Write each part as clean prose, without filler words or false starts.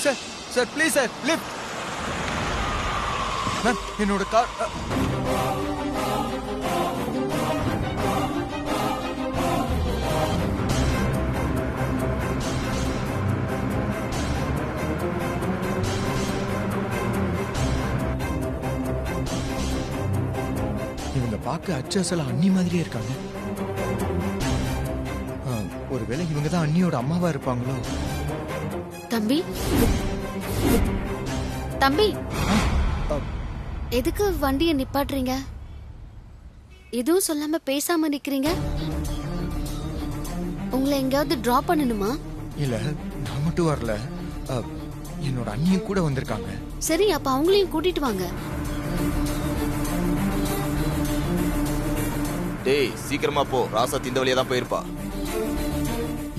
Sir sir please sir lift. Ma'am என்னோட car. இவங்க பார்க்க அச்சசல அண்ணி மாதிரியே இருக்காங்க. ஒருவேளை இவங்க தான் அண்ணியோட அம்மாவா இருப்பாங்களோ? தம்பி தம்பி, எதுக்கு வண்டியை நிப்பாட்டுறீங்க? எதுவும் சொல்லாம பேசாம நிக்கிறீங்க. உங்களை எங்கேயாவது டிராப் பண்ணணுமா? இல்ல, நான் மட்டும் வரல, என்னோட அண்ணியும் கூட வந்திருக்காங்க. சரி, அப்ப அவங்களையும் கூட்டிட்டு வாங்க. டேய் சீக்கிரமா போ, ராசா இந்த வழியா தான் போயிருப்பா.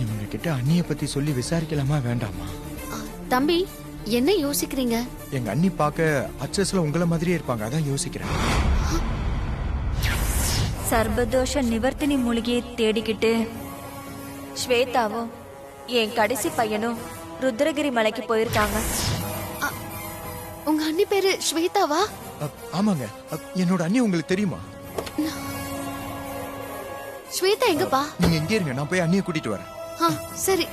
இவங்க கிட்ட அண்ணிய பத்தி சொல்லி விசாரிக்கலாமா வேண்டாமா? தம்பி, என்ன யோசிக்கிறீங்க? எங்க அண்ணி பார்க்க அச்சஸ்ல உங்கள மாதிரியே இருப்பாங்க, அதான் யோசிக்கிறேன். சர்பதோஷ நிவர்த்தினி மூலிகையை தேடிக்கிட்டு ஸ்வேதாவும் என் கடைசி பையனும் ருத்ரகிரி மலைக்கு போயிருக்காங்க. உங்க அண்ணி பேரு ஸ்வேதாவா? ஆமாங்க. என்னோட அண்ணி உங்களுக்கு தெரியுமா? ஸ்வேதா எங்கப்பா? நீங்க எங்க இருங்க, நான் போய் அண்ணியை கூட்டிட்டு வரேன். சரி.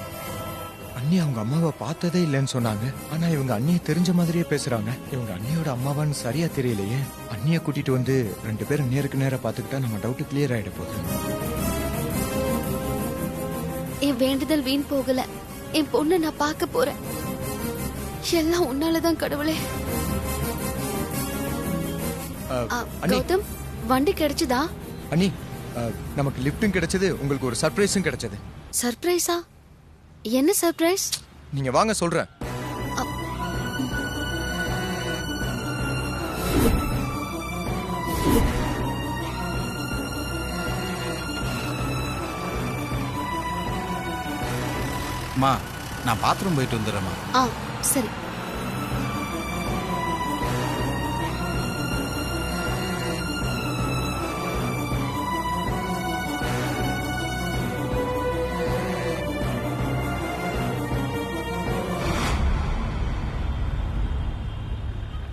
அண்ணி அவங்க அம்மாவை பார்த்ததே இல்லைன்னு சொன்னாங்க. ஆனா இவங்க அண்ணியை தெரிஞ்ச மாதிரியே பேசுறாங்க. இவங்க அண்ணியோட அம்மாவான்னு சரியா தெரியலையே. அண்ணியை கூட்டிட்டு வந்து 2 பேரும் நேருக்கு நேரா பாத்துக்கிட்டா நம்ம டவுட் கிளியர் ஆயிட போகுது. என் வேண்டுதல் வீண் போகல. என் பொண்ணு நான் பார்க்க போறேன். எல்லாம் உன்னாலதான் கடவுளே. கௌதம், வண்டி கிடைச்சதா? அண்ணி, நமக்கு லிஃப்ட்டும் கிடைச்சது, உங்களுக்கு ஒரு சர்ப்ரைஸும் கிடைச்சது. சர்ப்ரைஸா? என்ன சர்ப்ரைஸ்? நீங்க வாங்க சொல்றேன். அம்மா, நான் பாத்ரூம் போயிட்டு வந்துடுறேம்மா. சரி.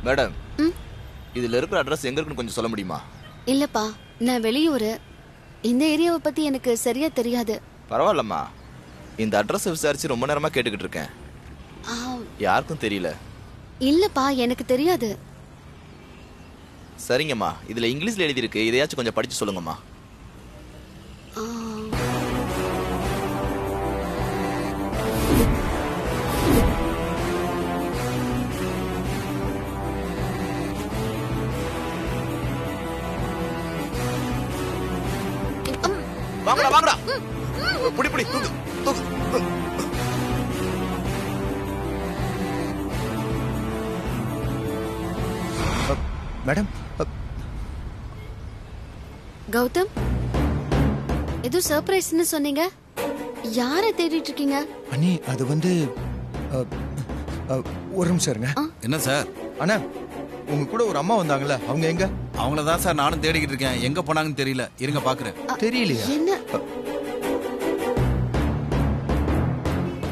மேடம், இதுல இருக்கிற அட்ரஸ் எங்க இருக்குன்னு கொஞ்சம் சொல்ல முடியுமா? இல்லப்பா, நான் வெளியூரு. இந்த ஏரியாவை பத்தி எனக்கு சரியா தெரியாது. பரவாயில்லம்மா, இந்த அட்ரஸ் விசாரிச்சு ரொம்ப நேரமா கேட்டுக்கிட்டு இருக்கேன். யாருக்கும் தெரியல. இல்லப்பா, எனக்கு தெரியாது. சரிங்கம்மா, இதுல இங்கிலீஷ்ல எழுதி இருக்கு, இதையாச்சும் கொஞ்சம் படிச்சு சொல்லுங்கம்மா. வாங்கடா வாங்கடா, புடி புடி, தூக்கு தூக்கு. மேடம், கௌதம், ஏதோ சர்ப்ரைஸ்னு சொன்னீங்க. யார தேடிட்டு இருக்கீங்க? அண்ணி, அது வந்து ஒரு நிமிஷம் இருங்க. என்ன சார்? அண்ணா, உங்க கூட ஒரு அம்மா வந்தாங்கல்ல, அவங்க எங்க? அவங்கள தான் சார் நானும் தேடிக்கிட்டு இருக்கேன். எங்க போனாங்கன்னு தெரியல. இருங்க பாக்குறேன். தெரியலையா? என்ன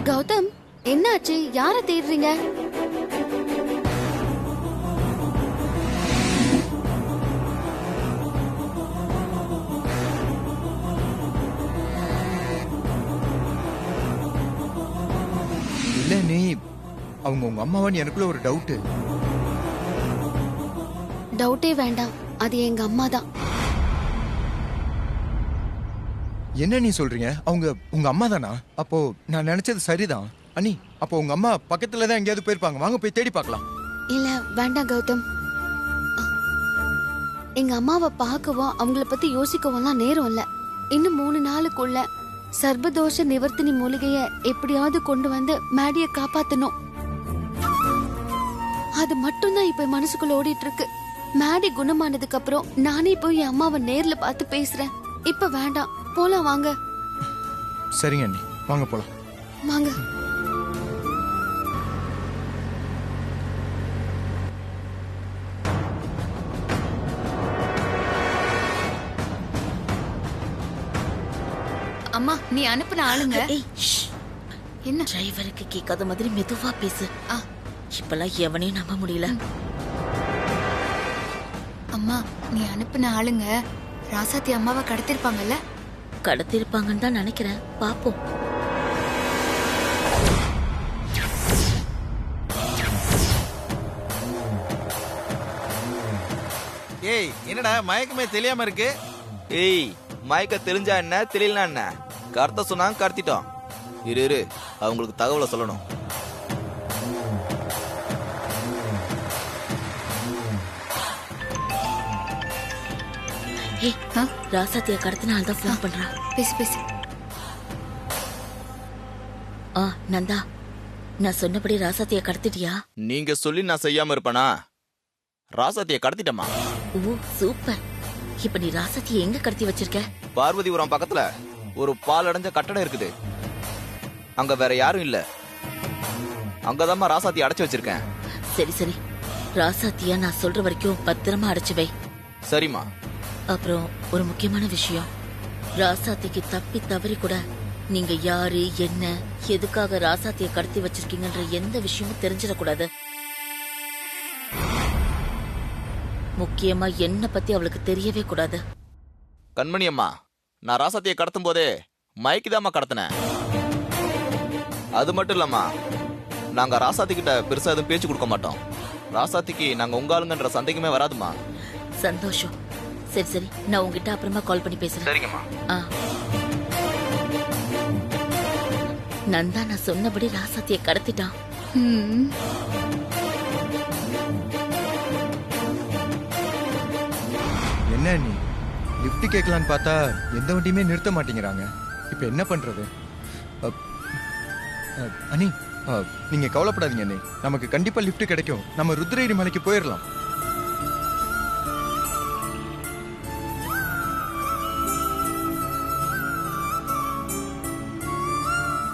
கௌதம், என்னாச்சு? யார தேடுறீங்க? இல்ல நீ, அவங்க உங்க அம்மாவான்னு எனக்குள்ள ஒரு டவுட். டவுட்டே வேண்டாம், அது எங்க அம்மா தான். என்ன நீ சொல்றீங்க? அவங்க உங்க அம்மா தானா? அப்போ நான் நினைச்சது சரிதான். அண்ணி, அப்போ உங்க அம்மா பக்கத்துல தான் எங்கேயாவது போயிருப்பாங்க. வாங்க போய் தேடி பார்க்கலாம். இல்ல வேண்டாம் கௌதம். எங்க அம்மாவை பார்க்கவும் அவங்கள பத்தி யோசிக்கவும் நேரம் இல்ல. இன்னும் 3 நாளுக்குள்ள சர்பதோஷ நிவர்த்தினி மூலிகைய எப்படியாவது கொண்டு வந்து மேடிய காப்பாத்தணும். அது மட்டும்தான் இப்ப மனசுக்குள்ள ஓடிட்டு இருக்கு. மேடி குணமானதுக்கு அப்புறம் நானே போய் என் அம்மாவை நேர்ல பார்த்து பேசுறேன். இப்ப வேண்டாம், போலாம் வாங்க. சரிங்க அண்ணி, வாங்க போலாம். வாங்க. அம்மா, நீ அனுப்புன ஆளுங்க. என்ன டிரைவருக்கு கேட்காத மாதிரி மெதுவா பேசு. இப்பெல்லாம் எவனையும் நம்ப முடியல. அம்மா நீ அனுப்பின ஆளுங்க ராசாத்தி அம்மாவை கடத்திருப்பாங்கல்ல? கடத்திருப்பாங்கன்னு தான் நினைக்கிறேன். பாப்போம். ஏய் என்னடா மயக்கமே தெரியாம இருக்கு? ஏய் மயக்க தெரிஞ்சா என்ன தெரியலனா என்ன? கருத்த சொன்னாங்க கடத்திட்டோம். இரு அவங்களுக்கு தகவலை சொல்லணும். ஏய் ராசாத்திய கடத்தின ஆள் தான் ஃபோன் பண்றா. பேசு. நந்தா, நான் சொன்னபடி ராசாத்திய கடத்திட்டியா? நீங்க சொல்லி நான் செய்யாம இருப்பேனா? ராசாத்திய கடத்திட்டமா? ஓ சூப்பர். இப்ப நீ ராசாத்திய எங்க கடத்தி வச்சிருக்க? பார்வதிபுரம் பக்கத்துல ஒரு பால் அடைஞ்ச கட்டடம் இருக்குது. அங்க வேற யாரும் இல்ல. அங்கதாம்மா ராசாத்திய அடைச்சு வச்சிருக்கேன். சரி ராசாத்தியா நான் சொல்ற வரைக்கும் பத்திரமா அடைச்சு வை. சரிம்மா. அப்புறம் ஒரு முக்கியமான விஷயம், ராசாத்திக்கு தப்பி தவறி கூட நீங்க யாரு என்ன எதுக்காக ராசாத்திய கடத்தி வச்சிருக்கீங்கன்ற எந்த விஷயமும் தெரிஞ்சிடக்கூடாது. முக்கியமா என்ன பத்தி அவளுக்கு தெரியவே கூடாது. கண்மணி அம்மா, நான் ராசாத்திய கடத்தும் போதே மயக்கிதாம்மா கடத்தினேன். அது மட்டும் இல்லம்மா, நாங்க ராசாத்தி கிட்ட பெருசா எதுவும் பேச்சு கொடுக்க மாட்டோம். ராசாத்திக்கு நாங்க உங்க ஆளுங்கன்ற சந்தேகமே வராதுமா. சந்தோஷம். சரி நான் உங்ககிட்ட அப்புறமா கால் பண்ணி பேசுறேன். சரிங்கம்மா. நந்தா நான் சொன்னபடி ராசாத்திய கடத்திட்டான். என்ன நீ லிஃப்ட் கேட்கலான்னு பார்த்தா எந்த வண்டியுமே நிறுத்த மாட்டேங்கிறாங்க. இப்ப என்ன பண்றது? அனி நீங்க கவலைப்படாதீங்க அண்ணி, நமக்கு கண்டிப்பா லிஃப்ட் கிடைக்கும். நம்ம ருத்ரகிரி மலைக்கு போயிடலாம்.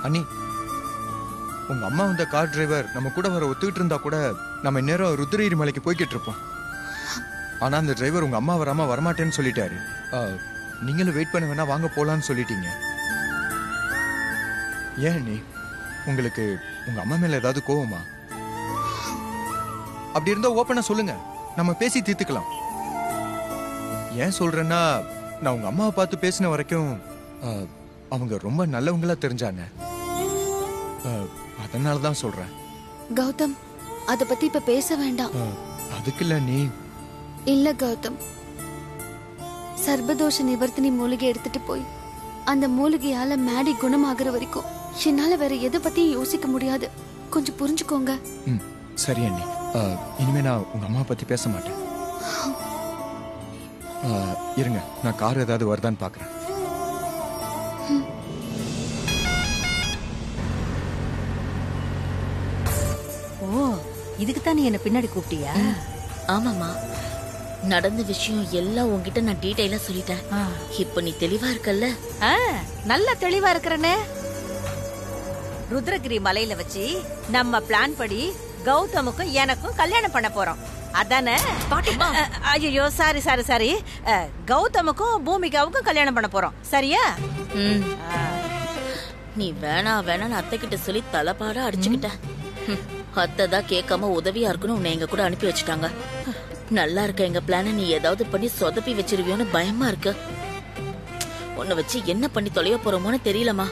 அண்ணி, உங்க அம்மா வந்த கார் டிரைவர் நம்ம கூட வர ஒத்துக்கிட்டு இருந்தா கூட நம்ம இந்நேரம் ருத்ரகிரி மலைக்கு போய்கிட்டு இருப்போம். ஆனா அந்த டிரைவர் உங்க அம்மா வராம வரமாட்டேன்னு சொல்லிட்டாரு. நீங்களும் வெயிட் பண்ண வேணா, வாங்க போலான்னு சொல்லிட்டீங்க. ஏன் நீ உங்களுக்கு உங்க அம்மா மேல ஏதாவது கோவமா? அப்படி இருந்தா ஓப்பனா சொல்லுங்க, நம்ம பேசி தீர்த்துக்கலாம். ஏன் சொல்றேன்னா, நான் உங்க அம்மாவை பார்த்து பேசின வரைக்கும் அவங்க ரொம்ப நல்லவங்களா தெரிஞ்சாங்க. அதனாலதான் சொல்றேன். கௌதம், அத பத்தி இப்ப பேச வேண்டாம். அதுக்கு இல்ல நீ. இல்ல கௌதம், சர்பதோஷ நிவர்த்தினி மூலிகை எடுத்துட்டு போய் அந்த மூலிகையால மேடி குணமாகற வரைக்கும் என்னால வேற எதை பத்தியும் யோசிக்க முடியாது. கொஞ்சம் புரிஞ்சுக்கோங்க. சரி அண்ணி, இனிமே நான் உங்க அம்மா பத்தி பேச மாட்டேன். இருங்க, நான் கார் ஏதாவது வருதான்னு பாக்குறேன். ஓ, இதுக்கு தான் நீ என்ன பின்னாடி கூப்பிட்டியா? ஆமாமா, நடந்த விஷயம் எல்லாம் உன்கிட்ட நான் டீடைலா சொல்லிட்டேன். இப்ப நீ தெளிவா இருக்கல்ல? நல்ல தெளிவா இருக்கிறனே. ருத்ரகிரி மலையில வச்சு நம்ம பிளான் படி கௌதமுக்கும் எனக்கும் கல்யாணம் பண்ண போறோம். அதானே? ஐயோ சாரி. கௌதமுக்கும் பூமிகாவுக்கும் கல்யாணம் பண்ண போறோம். சரியா? நீ வேணான்னு அத்தை கிட்ட சொல்லி தலைப்பாடா அடிச்சுக்கிட்ட. அத்தை தான் கேட்காம உதவியா இருக்குன்னு உன்னை எங்க கூட அனுப்பி வச்சுட்டாங்க. நல்லா இருக்க எங்க பிளான நீ ஏதாவது பண்ணி சொதப்பி வச்சிருவியோன்னு பயமா இருக்கு. உன்னை வச்சு என்ன பண்ணி தொலைய போறோமோன்னு தெரியலமா.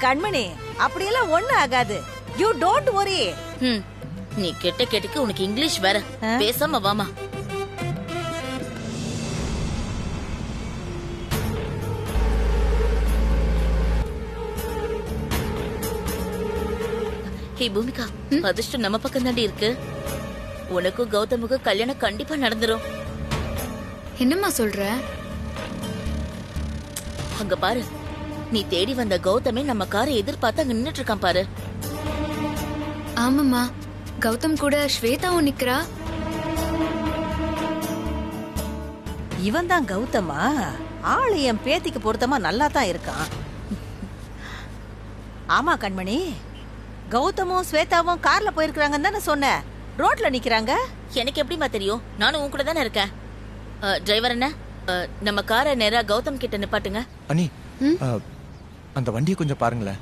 கண்மணி, அப்படியெல்லாம் ஒண்ணு ஆகாது. You don't worry. நீ கேட்டுக்கு உனக்கு இங்கிலீஷ் வேற. பேசாம வாமா. ஹே பூமிகா, அதிர்ஷ்டம் நம்ம பக்கம் தாண்டி இருக்கு. உனக்கும் கௌதமுக்கும் கல்யாணம் கண்டிப்பா நடந்துரும். என்னம்மா சொல்ற? அங்க பாரு, நீ தேடி வந்த கௌதமே நம்ம காரை எதிர்பார்த்து அங்க நின்னுட்டு இருக்கான் பாரு. ஆமாம்மா, கௌதம் கூட ஸ்வேதாவும் நிக்கிறா. இவன் தான் கௌதமா? ஆளு என் பேத்திக்கு பொருத்தமா நல்லா தான் இருக்கான். ஆமா கண்மணி, கௌதமும் ஸ்வேதாவும் கார்ல போயிருக்காங்கன்னு தானே சொன்ன. ரோட்ல நிக்கிறாங்க. எனக்கு எப்படிமா தெரியும்? நானும் உன் கூட தானே இருக்கேன். டிரைவர் என்ன, நம்ம காரை நேரா கௌதம் கிட்ட நிப்பாட்டுங்க. அனி, அந்த வண்டியை கொஞ்சம் பாருங்களேன்.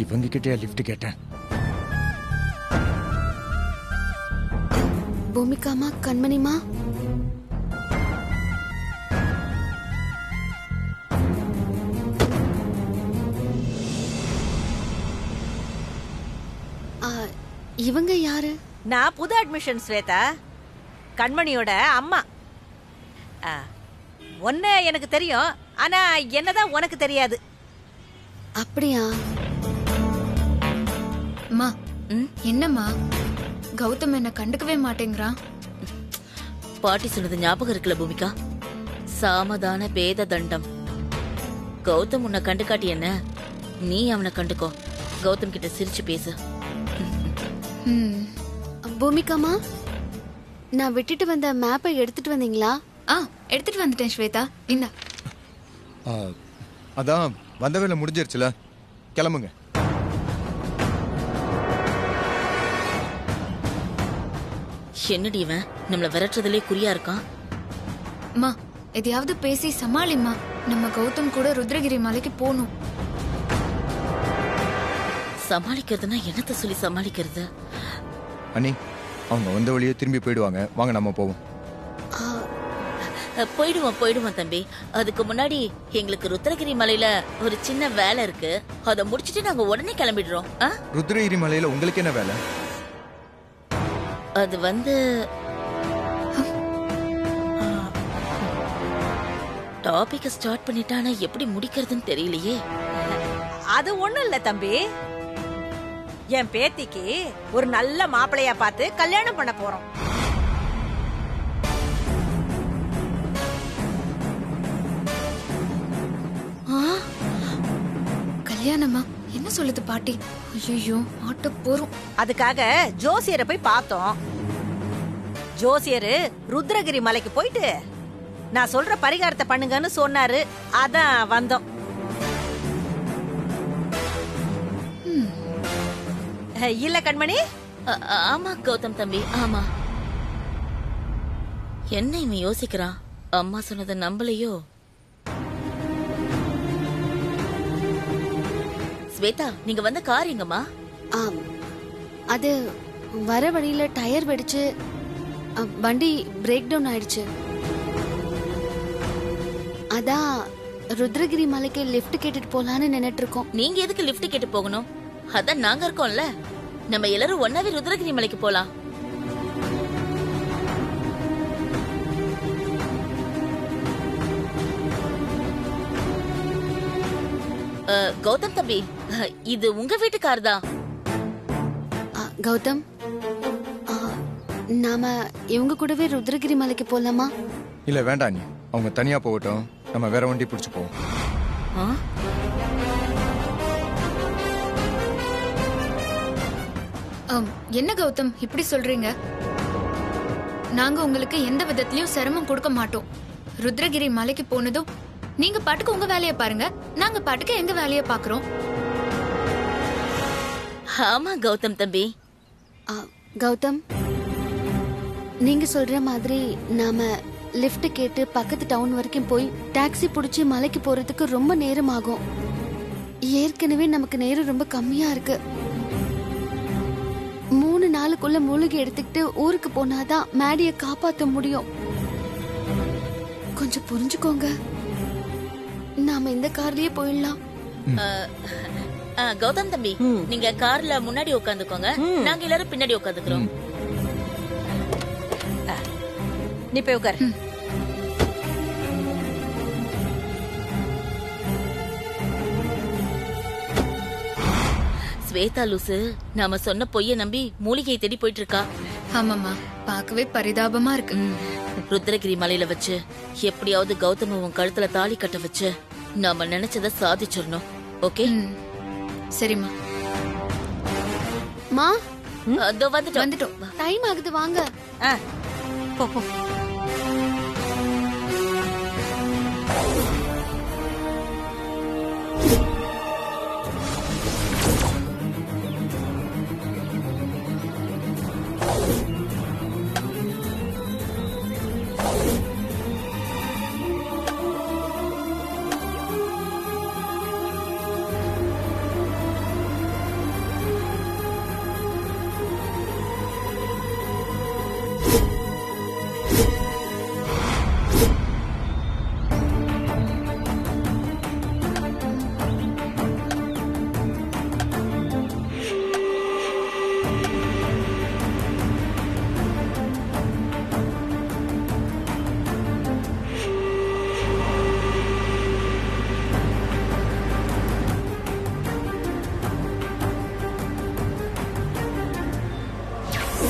இவங்க கிட்டே லிஃப்ட் கேட்டேன். பூமிகாமா, கண்மணிமா, ஆ, இவங்க யாரு? நான் புது அட்மிஷன் ஸ்வேதா, கண்மணியோட அம்மா. ஒன்னு எனக்கு தெரியும், ஆனா என்னதான் உனக்கு தெரியாது. அப்படியா? அம்மா, என்னம்மா கௌதம் என்ன கண்டுக்கவே மாட்டேங்கிறான்? பாட்டி சொன்னது ஞாபகம் இருக்குல்ல பூமிகா? சாமதான பேத தண்டம். கௌதம் உன்னை கண்டுக்காட்டி என்ன, நீ அவனை கண்டுக்கோ. கௌதம் கிட்ட சிரிச்சு பேசு. ம். பூமிகாமா, நான் விட்டுட்டு வந்த மேப்பை எடுத்துட்டு வந்தீங்களா? எடுத்துட்டு வந்துட்டேன் ஸ்வேதா, இந்தா. அதான் வந்த வேலை முடிஞ்சிருச்சுல, கிளம்புங்க. என்னடி இவன் நம்மள விரட்டுறதுலே குறியா இருக்கான்? அம்மா, எதையாவது பேசி சமாளிம்மா. நம்ம கௌதம் கூட ருத்ரகிரி மலைக்கு போகணும். சமாளிக்கிறதுனா என்னத்த சொல்லி சமாளிக்கிறது? அண்ணி, அவங்க வந்த வழியே திரும்பி போயிடுவாங்க. வாங்க நம்ம போவோம். போயிடுவோம் தம்பி. அதுக்கு முன்னாடி எங்களுக்கு ருத்ரகிரி மலையில ஒரு சின்ன வேலை இருக்கு. அதை முடிச்சிட்டு நாங்க உடனே கிளம்பிடுறோம். ருத்ரகிரி மலையில உங்களுக்கு என்ன வேலை? அது வந்து டாபிக் ஸ்டார்ட் பண்ணிட்டானா எப்படி முடிக்கிறதுன்னு தெரியலையே. அது ஒண்ணும் இல்ல தம்பி, என் பேத்திக்கு ஒரு நல்ல மாப்பிளையா பார்த்து கல்யாணம் பண்ண போறோம். கல்யாணமா? என்ன சொல்லுது பாட்டி? ஐயோ, ஆட்ட போறோம். அதுக்காக ஜோசியரை போய் பார்த்தோம். ஜோசியரு ருத்ரகிரி மலைக்கு போயிட்டு நான் சொல்ற பரிகாரத்தை பண்ணுங்கன்னு சொன்னாரு. அதான் வந்தோம். இல்ல கண்மணி? ஆமா கௌதம் தம்பி, ஆமா. என்ன இவன் யோசிக்கிறான்? அம்மா சொன்னதை நம்பலையோ? ஸ்வேதா, நீங்க வந்த கார் எங்கம்மா? அது வர வழியில டயர் வெடிச்சு வண்டி பிரேக் டவுன் ஆயிடுச்சு. அதான் ருத்ரகிரி மலைக்கு லிஃப்ட் கேட்டுட்டு போலான்னு நினைட்டு இருக்கோம். நீங்க எதுக்கு லிஃப்ட் கேட்டு போகணும்? அதான் நாங்க இருக்கோம்ல. நம்ம எல்லாரும் ஒன்னாவே ருத்ரகிரி மலைக்கு போலாம். கௌதம் தம்பி, இது உங்க வீட்டு கார் தான். கௌதம், நாம இவங்க கூடவே ருத்ரகிரி மலைக்கு போலாமா? இல்ல வேண்டாம் அண்ணி, அவங்க தனியா போகட்டும். நம்ம வேற வண்டி பிடிச்சு போவோம். என்ன கௌதம் இப்படி சொல்றீங்க? நாங்க உங்களுக்கு எந்த விதத்திலயும் சிரமம் கொடுக்க மாட்டோம். ருத்ரகிரி மலைக்கு போனதும் நீங்க பாட்டுக்கு உங்க வேலைய பாருங்க, நாங்க பாட்டுக்கு எங்க வேலைய பாக்குறோம். ஆமா கௌதம் தம்பி. கௌதம், நீங்க சொல்ற மாதிரி நாம லிஃப்ட் கேட்டு பக்கத்து டவுன் வரைக்கும் போய் டாக்ஸி புடிச்சு மலைக்கு போறதுக்கு ரொம்ப நேரம் ஆகும். ஏற்கனவே நமக்கு நேரம் ரொம்ப கம்மியா இருக்கு. 3 நாளுக்குள்ள மூலிகை எடுத்துக்கிட்டு ஊருக்கு போனாதான் மேடிய காப்பாத்த முடியும். கொஞ்சம் புரிஞ்சுக்கோங்க. நாம இந்த கார்லயே போயிடலாம். கௌதம் தம்பி, நீங்க கார்ல முன்னாடி உட்காந்துக்கோங்க, நாங்க எல்லாரும் பின்னாடி உட்காந்துக்கிறோம். நீ போய் உட்கார். ஸ்வேதா லூசு நாம சொன்ன பொய்ய நம்பி மூலிகையை தேடி போயிட்டு இருக்கா. ஆமாமா, பார்க்கவே பரிதாபமா இருக்கு. ருத்ரகிரி மலையில வச்சு எப்படியாவது கௌதம உன் கழுத்துல தாலி கட்ட வச்சு நாம நினைச்சத சாதிச்சிடணும். ஓகே? சரிம்மா. மா, அதோ வந்துட்டோம். டைம் ஆகுது, வாங்க. போ போ.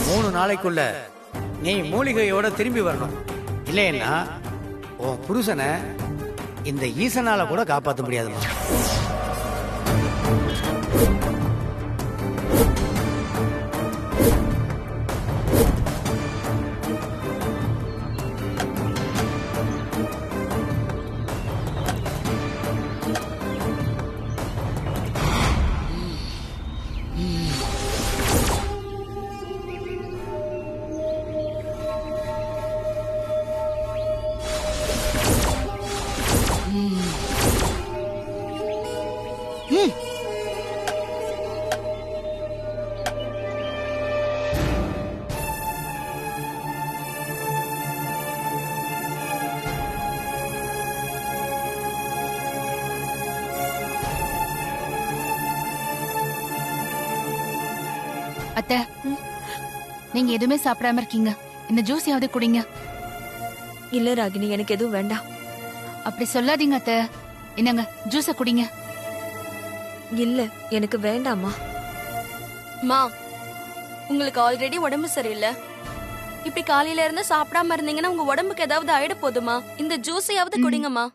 மூணு நாளைக்குள்ள நீ மூலிகையோட திரும்பி வரணும். இல்லைன்னா உன் புருஷனை இந்த ஈசனால கூட காப்பாற்ற முடியாதுமா. அத்தை, நீங்க எதுவுமே சாப்பிடாம இருக்கீங்க, இந்த ஜூஸையாவது குடிங்க. இல்ல ராகினி, எனக்கு எதுவும் வேண்டாம். அப்படி சொல்லாதீங்க அத்தை. என்னங்க, ஜூஸ குடிங்க. இல்ல, எனக்கு வேண்டாமா. மா, உங்களுக்கு ஆல்ரெடி உடம்பு சரியில்லை. இப்படி காலையில இருந்து சாப்பிடாம இருந்தீங்கன்னா உங்க உடம்புக்கு ஏதாவது ஆயிட போதுமா? இந்த ஜூஸையாவது குடிங்கம்மா.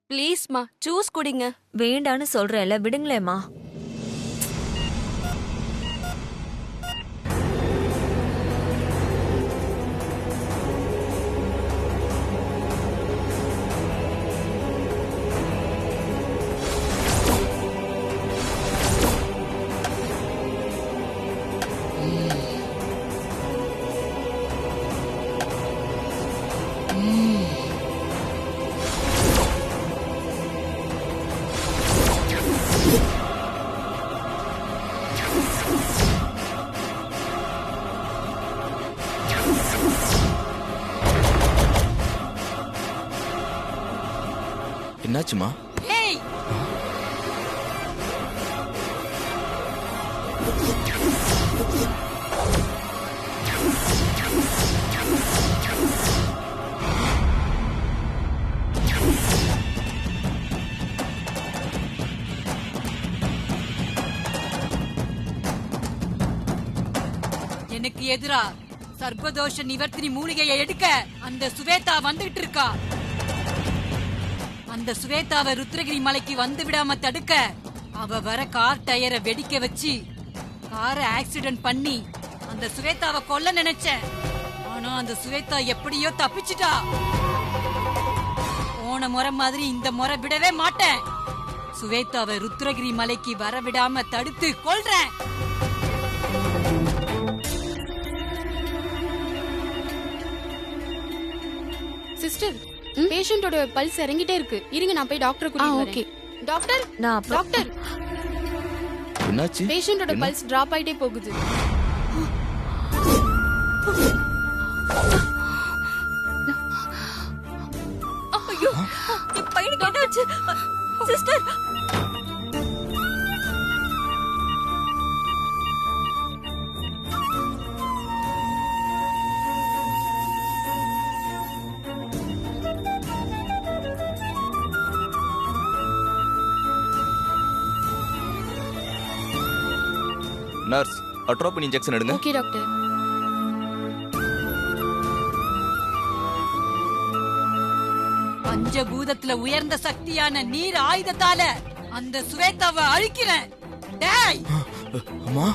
ப்ளீஸ்மா, ஜூஸ் குடிங்க. வேண்டான்னு சொல்றேன்ல, விடுங்களேம்மா. என்னாச்சுமா? எனக்கு எதிரா சர்பதோஷ நிவர்த்தினி மூலிகையை எடுக்க அந்த சுவேதா வந்துகிட்டு இருக்கா. அந்த சுவேதாவை ருத்ரகிரி மலைக்கு வந்து விடாம தடுக்க அவ வர கார் டயரை வெடிக்க வச்சு காரை ஆக்சிடென்ட் பண்ணி அந்த சுவேதாவை கொல்ல நினைச்சேன். ஆனா அந்த சுவேதா எப்படியோ தப்பிச்சிட்டா. போன முறை மாதிரி இந்த முறை விடவே மாட்டேன். சுவேதாவை ருத்ரகிரி மலைக்கு வர விடாம தடுத்து கொல்றேன். சிஸ்டர், பேஷண்டோட பல்ஸ் இறங்கிட்டே இருக்கு. இருங்க, நான் போய் டாக்டர் கூட்டிட்டு வரேன். ஓகே டாக்டர், டாக்டர், என்னாச்சு? பேஷண்டோட பல்ஸ் டிராப் ஆயிட்டே போகுது. ஐயோ, என் பையனுக்கு என்னாச்சு? சிஸ்டர், நர்ஸ், அட்ரோபின் இன்ஜெக்ஷன் எடுங்க. Okay doctor. பஞ்சபூதத்துல உயர்ந்த சக்தியான நீர் ஆயுதத்தால அந்த சுவேதாவை அழிக்கிறேன். டேய், அம்மா,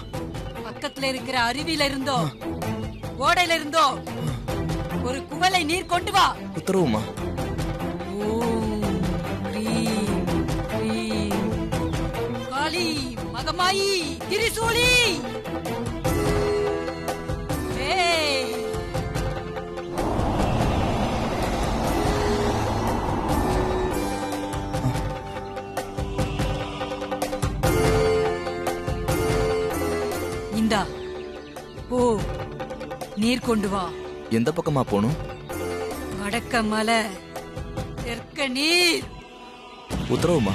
பக்கத்துல இருக்கிற அருவியில இருந்தோ ஓடையில இருந்தோ ஒரு குவளை நீர் கொண்டு வா. உத்தரவுமா? ஓம் க்ரீம் க்ரீம் காளி மகமாயி திரிசூலி. ஏய், இந்தா, ஓ, நீர் கொண்டு வா. எந்த பக்கமா போகணும்? வடக்க மலை தெற்க நீர். உத்தரவுமா?